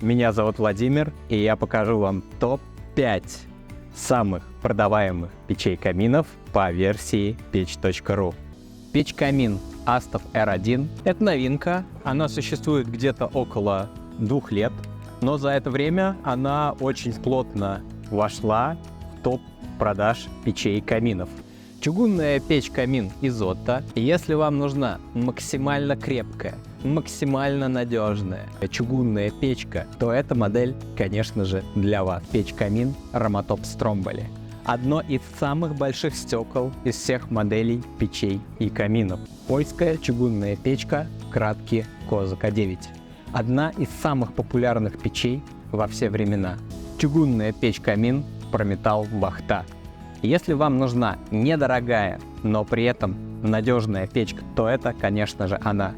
Меня зовут Владимир, и я покажу вам топ-5 самых продаваемых печей-каминов по версии печь.ру. Печь-камин Astov R1 – это новинка, она существует где-то около 2 лет, но за это время она очень плотно вошла в топ продаж печей-каминов. Чугунная печь-камин Изотто. Если вам нужна максимально крепкая, максимально надежная чугунная печка, то эта модель, конечно же, для вас. Печь-камин Ramatop Stromboli. Одно из самых больших стекол из всех моделей печей и каминов. Польская чугунная печка Kratky Kozak 9. Одна из самых популярных печей во все времена. Чугунная печь-камин Prometal Bachta. Если вам нужна недорогая, но при этом надежная печка, то это, конечно же, она.